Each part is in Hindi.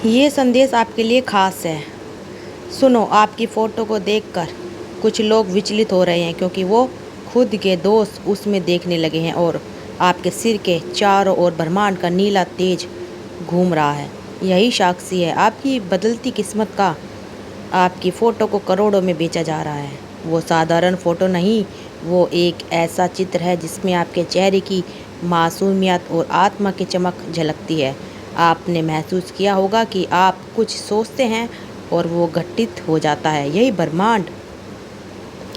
ये संदेश आपके लिए खास है। सुनो, आपकी फ़ोटो को देखकर कुछ लोग विचलित हो रहे हैं क्योंकि वो खुद के दोष उसमें देखने लगे हैं और आपके सिर के चारों ओर ब्रह्मांड का नीला तेज घूम रहा है। यही साक्षी है आपकी बदलती किस्मत का। आपकी फ़ोटो को करोड़ों में बेचा जा रहा है। वो साधारण फ़ोटो नहीं, वो एक ऐसा चित्र है जिसमें आपके चेहरे की मासूमियत और आत्मा की चमक झलकती है। आपने महसूस किया होगा कि आप कुछ सोचते हैं और वो घटित हो जाता है। यही ब्रह्मांड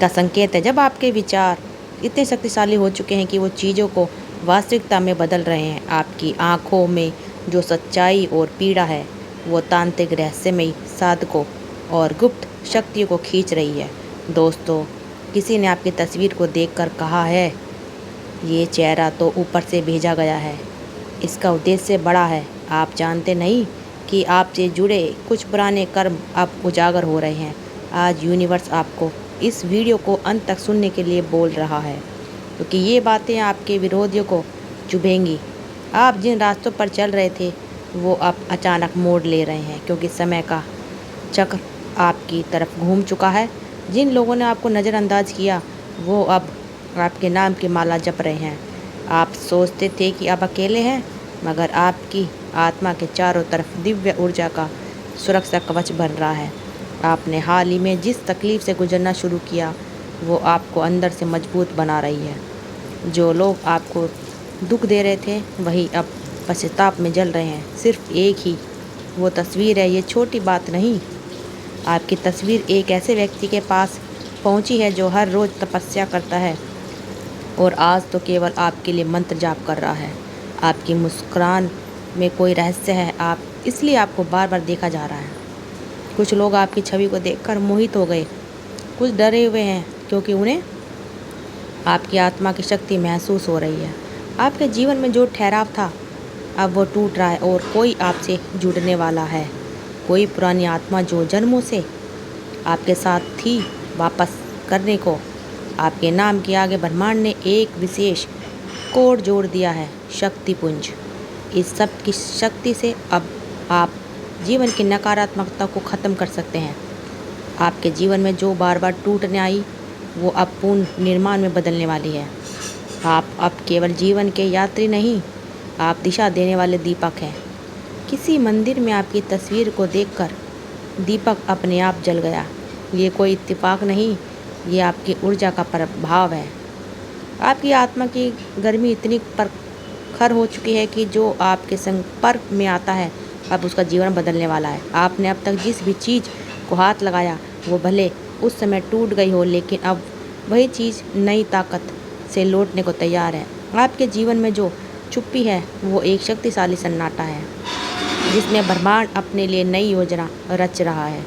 का संकेत है। जब आपके विचार इतने शक्तिशाली हो चुके हैं कि वो चीज़ों को वास्तविकता में बदल रहे हैं। आपकी आँखों में जो सच्चाई और पीड़ा है वो तांत्रिक रहस्यमयी साधकों और गुप्त शक्तियों को खींच रही है। दोस्तों, किसी ने आपकी तस्वीर को देखकर कहा है, ये चेहरा तो ऊपर से भेजा गया है, इसका उद्देश्य बड़ा है। आप जानते नहीं कि आपसे जुड़े कुछ पुराने कर्म अब उजागर हो रहे हैं। आज यूनिवर्स आपको इस वीडियो को अंत तक सुनने के लिए बोल रहा है क्योंकि ये बातें आपके विरोधियों को चुभेंगी। आप जिन रास्तों पर चल रहे थे वो अब अचानक मोड़ ले रहे हैं क्योंकि समय का चक्र आपकी तरफ घूम चुका है। जिन लोगों ने आपको नज़रअंदाज किया वो अब आपके नाम की माला जप रहे हैं। आप सोचते थे कि आप अकेले हैं, मगर आपकी आत्मा के चारों तरफ दिव्य ऊर्जा का सुरक्षा कवच बन रहा है। आपने हाल ही में जिस तकलीफ़ से गुजरना शुरू किया वो आपको अंदर से मजबूत बना रही है। जो लोग आपको दुख दे रहे थे वही अब पश्चाताप में जल रहे हैं। सिर्फ एक ही वो तस्वीर है, ये छोटी बात नहीं। आपकी तस्वीर एक ऐसे व्यक्ति के पास पहुंची है जो हर रोज़ तपस्या करता है और आज तो केवल आपके लिए मंत्र जाप कर रहा है। आपकी मुस्कुरान में कोई रहस्य है, आप इसलिए आपको बार बार देखा जा रहा है। कुछ लोग आपकी छवि को देखकर मोहित हो गए, कुछ डरे हुए हैं क्योंकि उन्हें आपकी आत्मा की शक्ति महसूस हो रही है। आपके जीवन में जो ठहराव था अब वो टूट रहा है और कोई आपसे जुड़ने वाला है। कोई पुरानी आत्मा जो जन्मों से आपके साथ थी वापस करने को आपके नाम के आगे ब्रह्मांड ने एक विशेष कोड जोड़ दिया है, शक्तिपुंज। इस सब की शक्ति से अब आप जीवन की नकारात्मकता को ख़त्म कर सकते हैं। आपके जीवन में जो बार बार टूटने आई वो अब पूर्ण निर्माण में बदलने वाली है। आप अब केवल जीवन के यात्री नहीं, आप दिशा देने वाले दीपक हैं। किसी मंदिर में आपकी तस्वीर को देखकर दीपक अपने आप जल गया। ये कोई इत्तेफाक नहीं, ये आपकी ऊर्जा का प्रभाव है। आपकी आत्मा की गर्मी इतनी प्रखर हो चुकी है कि जो आपके संपर्क में आता है अब उसका जीवन बदलने वाला है। आपने अब तक जिस भी चीज़ को हाथ लगाया वो भले उस समय टूट गई हो, लेकिन अब वही चीज़ नई ताकत से लौटने को तैयार है। आपके जीवन में जो चुप्पी है वो एक शक्तिशाली सन्नाटा है जिसमें ब्रह्मांड अपने लिए नई योजना रच रहा है।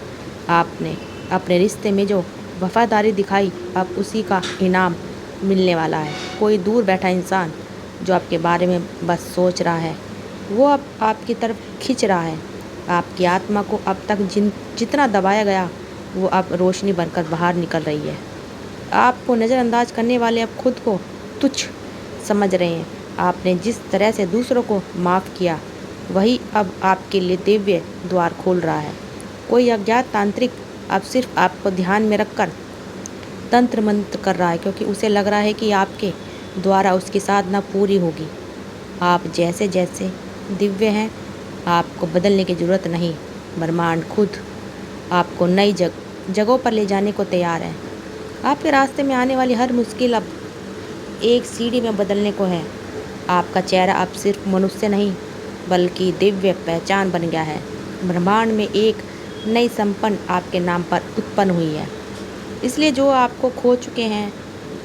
आपने अपने रिश्ते में जो वफादारी दिखाई अब उसी का इनाम मिलने वाला है। कोई दूर बैठा इंसान जो आपके बारे में बस सोच रहा है वो अब आपकी तरफ खींच रहा है। आपकी आत्मा को अब तक जितना दबाया गया वो अब रोशनी बनकर बाहर निकल रही है। आपको नज़रअंदाज करने वाले अब खुद को तुच्छ समझ रहे हैं। आपने जिस तरह से दूसरों को माफ़ किया वही अब आपके लिए दिव्य द्वार खोल रहा है। कोई अज्ञात तांत्रिक अब सिर्फ आपको ध्यान में रखकर तंत्र मंत्र कर रहा है क्योंकि उसे लग रहा है कि आपके द्वारा उसकी साधना पूरी होगी। आप जैसे जैसे दिव्य हैं, आपको बदलने की ज़रूरत नहीं। ब्रह्मांड खुद आपको नई जगहों पर ले जाने को तैयार है। आपके रास्ते में आने वाली हर मुश्किल अब एक सीढ़ी में बदलने को है। आपका चेहरा अब सिर्फ मनुष्य नहीं बल्कि दिव्य पहचान बन गया है। ब्रह्मांड में एक नई संपन्न आपके नाम पर उत्पन्न हुई है। इसलिए जो आपको खो चुके हैं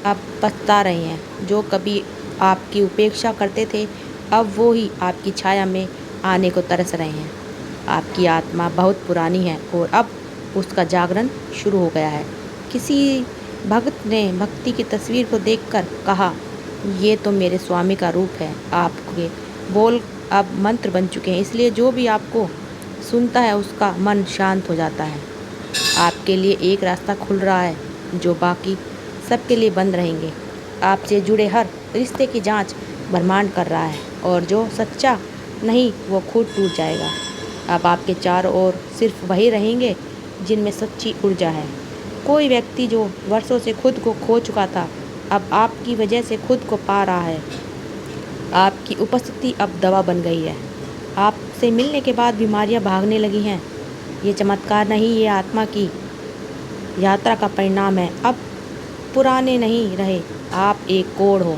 अब पछता रहे हैं। जो कभी आपकी उपेक्षा करते थे अब वो ही आपकी छाया में आने को तरस रहे हैं। आपकी आत्मा बहुत पुरानी है और अब उसका जागरण शुरू हो गया है। किसी भक्त ने भक्ति की तस्वीर को देखकर कहा, ये तो मेरे स्वामी का रूप है। आपके बोल अब मंत्र बन चुके हैं, इसलिए जो भी आपको सुनता है उसका मन शांत हो जाता है। आपके लिए एक रास्ता खुल रहा है जो बाकी सबके लिए बंद रहेंगे। आपसे जुड़े हर रिश्ते की जांच ब्रह्मांड कर रहा है और जो सच्चा नहीं वो खुद टूट जाएगा। अब आपके चारों ओर सिर्फ वही रहेंगे जिनमें सच्ची ऊर्जा है। कोई व्यक्ति जो वर्षों से खुद को खो चुका था, अब आपकी वजह से खुद को पा रहा है। आपकी उपस्थिति अब दवा बन गई है। आपसे मिलने के बाद बीमारियां भागने लगी हैं। ये चमत्कार नहीं, ये आत्मा की यात्रा का परिणाम है। अब पुराने नहीं रहे, आप एक कोड हो,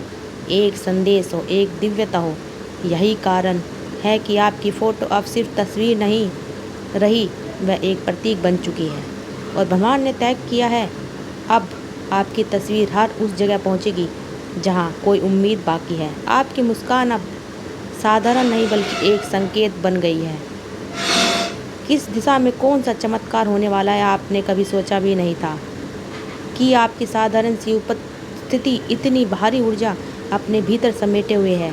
एक संदेश हो, एक दिव्यता हो। यही कारण है कि आपकी फ़ोटो अब सिर्फ तस्वीर नहीं रही, वह एक प्रतीक बन चुकी है। और ब्रह्मांड ने तय किया है, अब आपकी तस्वीर हर उस जगह पहुंचेगी जहां कोई उम्मीद बाकी है। आपकी मुस्कान अब साधारण नहीं बल्कि एक संकेत बन गई है। किस दिशा में कौन सा चमत्कार होने वाला है, आपने कभी सोचा भी नहीं था कि आपकी साधारण सी उपस्थिति इतनी भारी ऊर्जा अपने भीतर समेटे हुए है।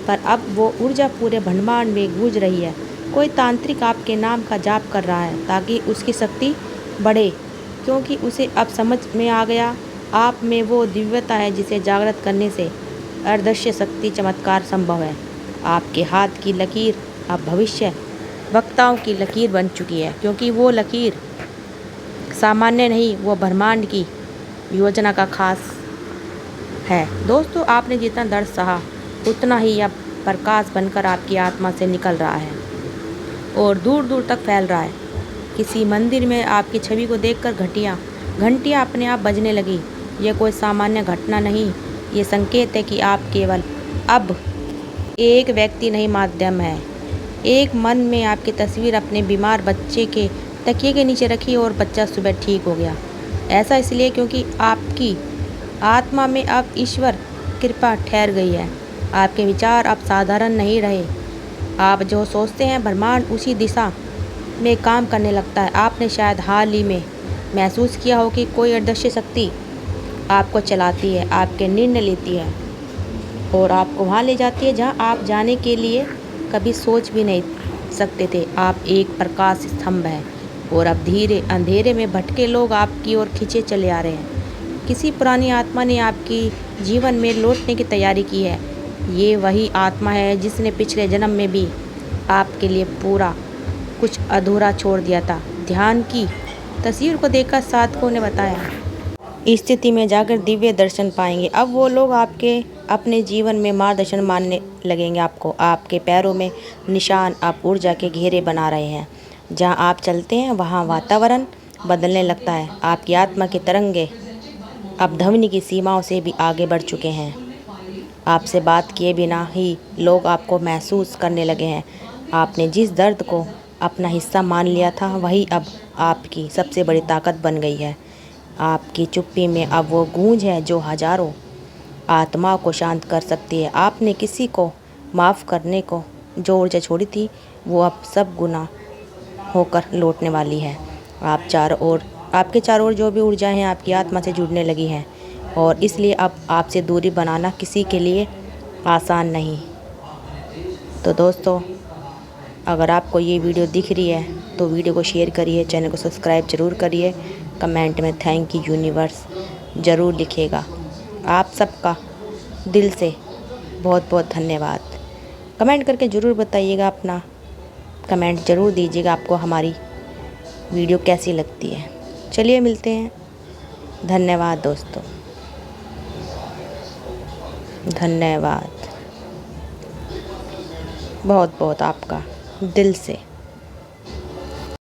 पर अब वो ऊर्जा पूरे ब्रह्मांड में गूंज रही है। कोई तांत्रिक आपके नाम का जाप कर रहा है ताकि उसकी शक्ति बढ़े, क्योंकि उसे अब समझ में आ गया, आप में वो दिव्यता है जिसे जागृत करने से अदृश्य शक्ति चमत्कार संभव है। आपके हाथ की लकीर अब भविष्य वक्ताओं की लकीर बन चुकी है, क्योंकि वो लकीर सामान्य नहीं, वो ब्रह्मांड की योजना का खास है। दोस्तों, आपने जितना दर्द सहा उतना ही अब प्रकाश बनकर आपकी आत्मा से निकल रहा है और दूर दूर तक फैल रहा है। किसी मंदिर में आपकी छवि को देखकर घंटियाँ अपने आप बजने लगी। यह कोई सामान्य घटना नहीं, ये संकेत है कि आप केवल अब एक व्यक्ति नहीं, माध्यम है। एक मन में आपकी तस्वीर अपने बीमार बच्चे के तकिए के नीचे रखी और बच्चा सुबह ठीक हो गया। ऐसा इसलिए क्योंकि आपकी आत्मा में अब ईश्वर कृपा ठहर गई है। आपके विचार अब साधारण नहीं रहे। आप जो सोचते हैं, ब्रह्मांड उसी दिशा में काम करने लगता है। आपने शायद हाल ही में महसूस किया हो कि कोई अदृश्य शक्ति आपको चलाती है, आपके निर्णय लेती है और आपको वहाँ ले जाती है जहाँ आप जाने के लिए कभी सोच भी नहीं सकते थे। आप एक प्रकाश स्तंभ हैं और अब धीरे अंधेरे में भटके लोग आपकी ओर खींचे चले आ रहे हैं। किसी पुरानी आत्मा ने आपकी जीवन में लौटने की तैयारी की है। ये वही आत्मा है जिसने पिछले जन्म में भी आपके लिए पूरा कुछ अधूरा छोड़ दिया था। ध्यान की तस्वीर को देखकर साधकों ने बताया, इस स्थिति में जाकर दिव्य दर्शन पाएंगे। अब वो लोग आपके अपने जीवन में मार्गदर्शन मानने लगेंगे आपको। आपके पैरों में निशान आप ऊर्जा के घेरे बना रहे हैं। जहाँ आप चलते हैं वहाँ वातावरण बदलने लगता है। आपकी आत्मा के तरंगे अब ध्वनि की सीमाओं से भी आगे बढ़ चुके हैं। आपसे बात किए बिना ही लोग आपको महसूस करने लगे हैं। आपने जिस दर्द को अपना हिस्सा मान लिया था, वही अब आपकी सबसे बड़ी ताकत बन गई है। आपकी चुप्पी में अब वो गूंज है जो हजारों आत्माओं को शांत कर सकती है। आपने किसी को माफ़ करने को जो ऊर्जा छोड़ी थी, वो अब सब गुना होकर लौटने वाली है। आपके चारों ओर जो भी ऊर्जा हैं आपकी आत्मा से जुड़ने लगी हैं और इसलिए अब आपसे दूरी बनाना किसी के लिए आसान नहीं। तो दोस्तों, अगर आपको ये वीडियो दिख रही है तो वीडियो को शेयर करिए, चैनल को सब्सक्राइब ज़रूर करिए। कमेंट में थैंक यू यूनिवर्स ज़रूर लिखिएगा। आप सबका दिल से बहुत बहुत धन्यवाद। कमेंट करके ज़रूर बताइएगा, अपना कमेंट ज़रूर दीजिएगा आपको हमारी वीडियो कैसी लगती है। चलिए मिलते हैं। धन्यवाद दोस्तों, धन्यवाद बहुत बहुत आपका दिल से।